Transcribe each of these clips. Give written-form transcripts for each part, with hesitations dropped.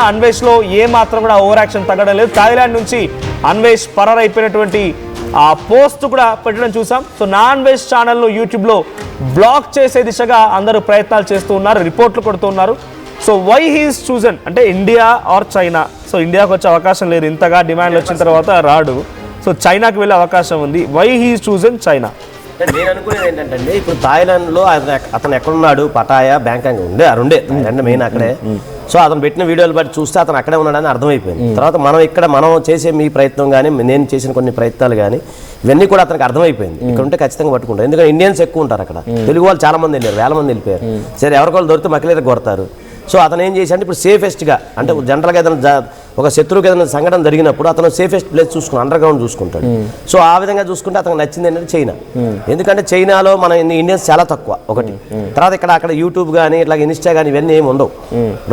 అన్వేష్ లో ఏ మాత్రం కూడా ఓవర్ యాక్షన్ తగ్గడం లేదు. థాయిలాండ్ నుంచి అన్వేష్ పరారైపోయినటువంటి ఆ పోస్ట్ కూడా పెట్టడం చూసాం. సో నా అన్వేష్ ఛానల్ను యూట్యూబ్లో బ్లాక్ చేసే దిశగా అందరూ ప్రయత్నాలు చేస్తూ ఉన్నారు, రిపోర్ట్లు కొడుతూ ఉన్నారు. సో వై హీఈస్ చూజన్ అంటే ఇండియా ఆర్ చైనా. సో ఇండియాకు వచ్చే అవకాశం లేదు, ఇంతగా డిమాండ్లు వచ్చిన తర్వాత రాడు. సో చైనాకి వెళ్ళే అవకాశం ఉంది. Why he is chosen China. నేను అనుకునేది ఏంటంటే ఇప్పుడు థాయిలాండ్లో అతను ఎక్కడున్నాడు, పటాయా, బ్యాంకాక్ ఉండే థాయిలాండ్ మెయిన్ అక్కడే. సో అతను పెట్టిన వీడియోలు బట్టి చూస్తే అతను అక్కడే ఉన్నాడని అర్థమైపోయింది. తర్వాత మనం చేసే మీ ప్రయత్నం కానీ నేను చేసిన కొన్ని ప్రయత్నాలు కానీ ఇవన్నీ కూడా అతనికి అర్థమైపోయింది. ఇక్కడ ఉంటే ఖచ్చితంగా పట్టుకుంటారు, ఎందుకంటే ఇండియన్స్ ఎక్కువ ఉంటారు అక్కడ. తెలుగు వాళ్ళు చాలా మంది వెళ్ళారు, వేల మంది వెళ్ళిపోయారు. సరే ఎవరికోళ్ళు దొరికితే మక్కలేరు కొడతారు. సో అతను ఏం చేశాడు, ఇప్పుడు సేఫెస్ట్గా అంటే జనరల్గా ఏదైనా ఒక శత్రువుకి ఏదైనా సంఘటన జరిగినప్పుడు అతను సేఫెస్ట్ ప్లేస్ చూసుకుని అండర్ గ్రౌండ్ చూసుకుంటాడు. సో ఆ విధంగా చూసుకుంటే అతనికి నచ్చింది ఏంటంటే చైనా. ఎందుకంటే చైనాలో మన ఇండియన్స్ చాలా తక్కువ ఒకటి. తర్వాత అక్కడ యూట్యూబ్ కానీ ఇట్లా ఇన్స్టా కానీ ఇవన్నీ ఏమి ఉండవు.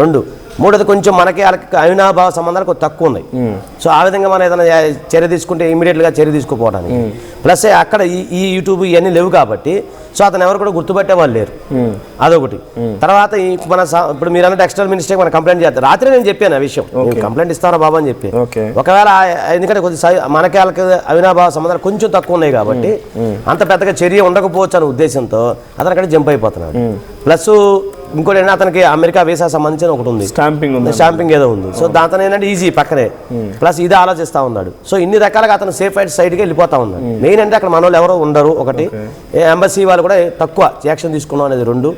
రెండు మూడోది కొంచెం మనకి వాళ్ళకి అవినాభావ సంబంధాలు కొంచెం తక్కువ ఉన్నాయి. సో ఆ విధంగా మనం ఏదైనా చర్య తీసుకుంటే ఇమీడియట్గా చర్య తీసుకోపోవడానికి. ప్లస్ అక్కడ ఈ యూట్యూబ్ ఇవన్నీ లేవు కాబట్టి సో అతను ఎవరు కూడా గుర్తుపెట్టే వాళ్ళు లేరు, అదొకటి. తర్వాత ఇప్పుడు మీరు అన్నట్టు ఎక్స్టర్నల్ మినిస్టర్ మనం కంప్లైంట్ చేస్తారు. రాత్రి నేను చెప్పాను ఆ విషయం, కంప్లైంట్ ఇస్తారా బాబా అని చెప్పి. ఒకవేళ ఎందుకంటే కొద్దిగా మనకి వాళ్ళకి అవినాభావ సంబంధాలు కొంచెం తక్కువ ఉన్నాయి కాబట్టి అంత పెద్దగా చర్య ఉండకపోవచ్చు అనే ఉద్దేశంతో అతను అక్కడ జంప్ అయిపోతున్నాడు. ప్లస్ ఇంకోటి ఏంటంటే అతనికి అమెరికా వీసా సంబంధించిన ఒకటి ఉంది, స్టాంపింగ్ ఏదో ఉంది. సో దాంతో ఏంటంటే ఈజీ పక్కనే. ప్లస్ ఇది ఆలోచిస్తూ ఉన్నాడు. సో ఇన్ని రకాలుగా అతను సేఫ్ సైడ్కి వెళ్ళిపోతా ఉన్నాడు. మెయిన్ అంటే అక్కడ మన వాళ్ళు ఎవరో ఉండరు ఒకటి, ఎంబసీ వాళ్ళు కూడా తక్కువ యాక్షన్ తీసుకున్నాం అనేది రెండు.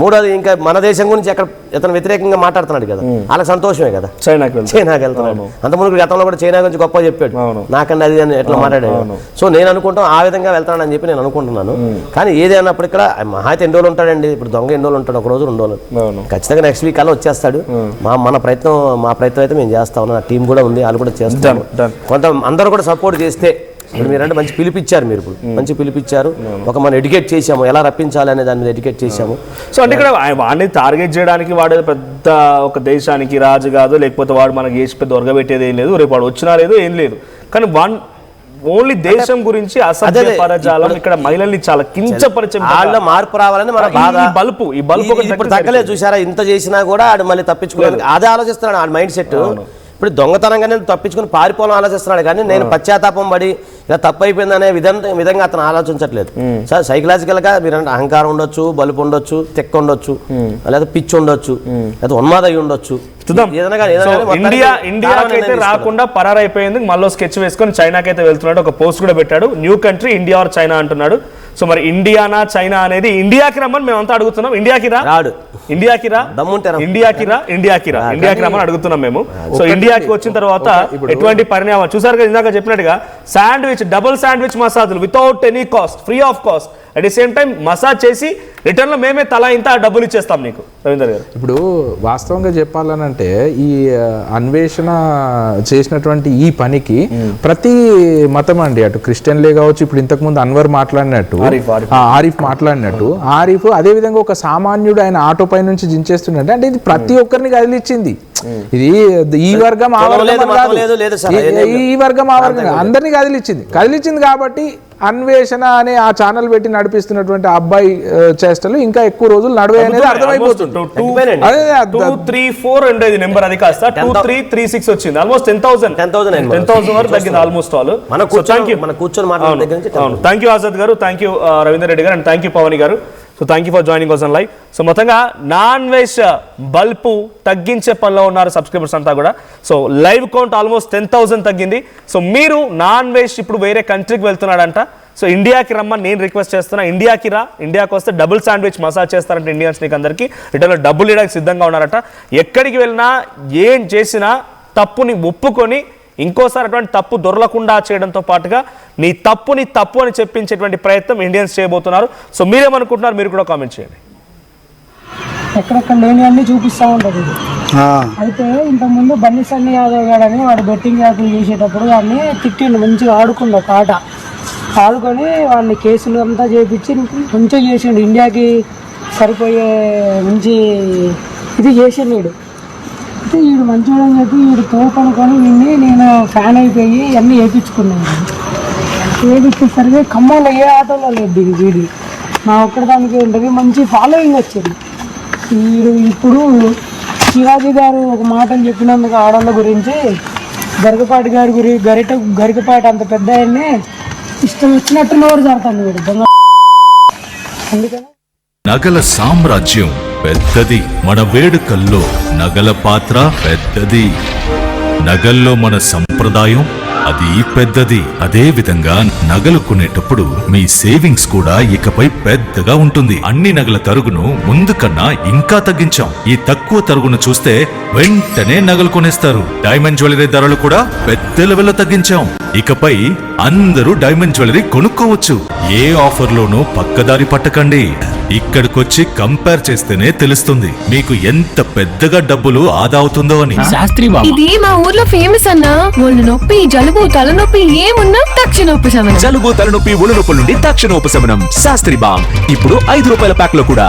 మూడోది ఇంకా మన దేశం గురించి అక్కడ ఇతను వ్యతిరేకంగా మాట్లాడుతున్నాడు కదా, వాళ్ళకి సంతోషమే కదా చైనాకి వెళ్తున్నాడు. అంత ముందు గతంలో కూడా చైనా గురించి గొప్ప చెప్పాడు, నాకన్నా అది అని ఎట్లా మాట్లాడాడు. సో నేను అనుకుంటాం ఆ విధంగా వెళ్తానని చెప్పి నేను అనుకుంటున్నాను. కానీ ఏది అన్నప్పుడు ఇక్కడ మహా అయితే ఎన్ని రోజులు ఉంటాడండి, ఇప్పుడు దొంగ ఎన్ని రోజులు ఉంటాడు, ఒక రోజు 2 రోజులు. ఖచ్చితంగా నెక్స్ట్ వీక్ అలా వచ్చేస్తాడు. మా ప్రయత్నం అయితే మేము చేస్తా ఉన్నాం, టీం కూడా ఉంది, వాళ్ళు కూడా చేస్తాం. కొంత అందరూ కూడా సపోర్ట్ చేస్తే ఇప్పుడు మీరంటే మంచి పిలిపించారు, మీరు ఇప్పుడు మంచి పిలిపించారు. మనం ఎడ్యుకేట్ చేసాము, ఎలా రప్పించాలి అనే దాని మీద ఎడ్యుకేట్ చేసాము. సో అంటే ఇక్కడ వాడిని టార్గెట్ చేయడానికి వాడు పెద్ద ఒక దేశానికి రాజు కాదు, లేకపోతే వాడు మనకి చేసి పెద్ద ఒరగబెట్టేది ఏం లేదు, రేపు వాడు వచ్చినా లేదు ఏం లేదు. కానీ ఓన్లీ దేశం గురించి అసభ్య పరజాలం, ఇక్కడ మహిళల్ని చాలా కించపరిచే మార్పు రావాలని మన బాధ. ఈ బల్బు ఇప్పుడు తగ్గలేదు చూసారా, ఇంత చేసినా కూడా ఆడు మళ్ళీ తప్పించుకోలేదు. అదే ఆలోచిస్తున్నాడు ఆ మైండ్ సెట్. ఇప్పుడు దొంగతనంగానే తప్పించుకుని పారిపోవాలని ఆలోచిస్తున్నాడు, కానీ నేను పశ్చాత్తాపం పడి ఇలా తప్పు అయిపోయిందనే విధంగా అతను ఆలోచించట్లేదు. సార్ సైకలాజికల్ గా మీరు అహంకారం ఉండొచ్చు, బలుపు ఉండొచ్చు, తెక్క ఉండొచ్చు, లేదా పిచ్చి ఉండొచ్చు, లేదా ఉన్మాదం ఉండొచ్చు. ఇండియాకైతే రాకుండా పరారైపోయింది, మళ్ళీ స్కెచ్ వేసుకొని చైనాకైతే వెళ్తున్నాడు. ఒక పోస్ట్ కూడా పెట్టాడు, new country India are China అంటున్నాడు. సో మరి ఇండియానా చైనా అనేది ఇండియాకి రమ్మని మేమంతా అడుగుతున్నాం. ఇండియాకి రమ్మని అడుగుతున్నాం మేము. సో ఇండియాకి వచ్చిన తర్వాత ఎటువంటి పరిణామం చూసారు కదా, ఇందాక చెప్పినట్టుగా డబుల్ శాండ్విచ్ మసాజులు without any cost, free of cost. At the same time massage చేసి రిటర్న్ లో మేమే తలా ఇంత డబ్బులు ఇచ్చేస్తాం నీకు. రవీందర్ గారు, ఇప్పుడు వాస్తవంగా చెప్పాలనంటే ఈ అన్వేషణ చేసినటువంటి ఈ పనికి ప్రతి మతం అండి, అటు క్రిస్టియన్లే కావచ్చు, ఇప్పుడు ఇంతకుముందు అన్వర్ మాట్లాడినట్టు, ఆరిఫ్ మాట్లాడినట్టు, ఆరిఫ్ అదే విధంగా ఒక సామాన్యుడు ఆయన ఆటో పై నుంచి జించేస్తుండే అంటే ఇది ప్రతి ఒక్కరిని కదిలిచ్చింది. ఇది ఈ వర్గం ఆ వర్గం ఈ వర్గం ఆ వర్గం అందరినీ కదిలిచ్చింది కాబట్టి అన్వేషణ అనే ఆ ఛానల్ పెట్టి నడిపిస్తున్నటువంటి అబ్బాయి చేష్టలు ఇంకా ఎక్కువ రోజులు నడవే అనేది అర్థమైపోతుంది. 234 ఉండేది నెంబర్, అది కాస్త 2336 వచ్చింది. ఆల్మోస్ట్ 10,000 వరకు తగ్గింది almost all. Thank you Azad గారు, థ్యాంక్ యూ రవీందర్ రెడ్డి గారు, and thank you Pavani garu. So thank you for joining us on live. So మొత్తంగా నాన్ వెజ్ బల్బు తగ్గించే పనిలో ఉన్నారు సబ్స్క్రైబర్స్ అంతా కూడా. సో లైవ్ కౌంట్ ఆల్మోస్ట్ 10,000 తగ్గింది. సో మీరు నాన్ వెజ్ ఇప్పుడు వేరే కంట్రీకి వెళ్తున్నాడంట. సో ఇండియాకి రమ్మని నేను రిక్వెస్ట్ చేస్తున్నా. ఇండియాకి వస్తే డబుల్ శాండ్విచ్ మసాజ్ చేస్తారంటే ఇండియన్స్ నీకు అందరికీ రిటర్న్లో డబ్బులు ఇవ్వడానికి సిద్ధంగా ఉన్నారట. ఎక్కడికి వెళ్ళినా ఏం చేసినా తప్పుని ఒప్పుకొని ఇంకోసారి అటువంటి తప్పు దొరలకుండా చేయడంతో పాటుగా నీ తప్పు అని చెప్పించేటువంటి ప్రయత్నం ఇండియన్స్ చేయబోతున్నారు. సో మీరేమనుకుంటున్నారు, మీరు కూడా కామెంట్ చేయండి. ఎక్కడెక్కడ లేని అన్ని చూపిస్తూ ఉంటుంది. అయితే ఇంతకుముందు బన్నీ సన్నీ యాదవ్ గారని వాడు బెట్టింగ్ యాప్లు చేసేటప్పుడు వాడిని తిట్టిండు, మంచిగా ఆడుకుండు ఒక ఆట ఆడుకొని వాడిని కేసులు అంతా చేయించి మంచిగా చేసిండు. ఇండియాకి సరిపోయే మంచి ఇది చేసిండు. అయితే వీడు మంచిగా అని చెప్పి వీడు తోపనుకొని విని నేను ఫ్యాన్ అయిపోయి అన్నీ వేయించుకున్నాను. వేయించేసరికి ఖమ్మంలో ఏ ఆటోలో లేదు వీడి, నా ఒక్కడిదానికి ఉంటుంది మంచి ఫాలోయింగ్ వచ్చింది. వీడు ఇప్పుడు శివాజీ గారు ఒక మాటను చెప్పినందుకు ఆడవాళ్ళ గురించి గరికపాటి గారి గరికపాటి అంత పెద్ద ఆయన్ని ఇష్టం వచ్చినట్టు నోరు జారుతాను వీడు దొంగ. అందుకని నగల సామ్రాజ్యం పెద్దది, మన వేడుకల్లో నగల పాత్ర పెద్దది. నగల్లో మన సంప్రదాయం అది పెద్దది. అదే విధంగా నగలు కొనేటప్పుడు మీ సేవింగ్స్ కూడా ఇకపై పెద్దగా ఉంటుంది. అన్ని నగల తరుగును ముందు కన్నా ఇంకా తగ్గించాం. ఈ తక్కువ తరుగును చూస్తే వెంటనే నగలు కొనేస్తారు. డైమండ్ జ్యువెలరీ ధరలు కూడా పెద్ద లెవెల్లో తగ్గించాం. ఇకపై అందరూ డైమండ్ జ్యువెలరీ కొనుక్కోవచ్చు. ఏ ఆఫర్లోనూ పక్కదారి పట్టకండి. ఇక్కడికొచ్చి కంపేర్ చేస్తేనే తెలుస్తుంది మీకు ఎంత పెద్దగా డబ్బులు ఆదా అవుతుందో అని. శాస్త్రి బాబు, ఇది మా ఊర్లో ఫేమస్ అన్నా. ఒళ్ళు నొప్పి, జలుబు, తలనొప్పి ఏమున్నా తక్షణ ఉపశమనం. జలుబు, తలనొప్పి, ఒళ్ళు నొప్పుల నుండి తక్షణ ఉపశమనం. శాస్త్రి బామ్ ఇప్పుడు 5 రూపాయల ప్యాక్ లో కూడా.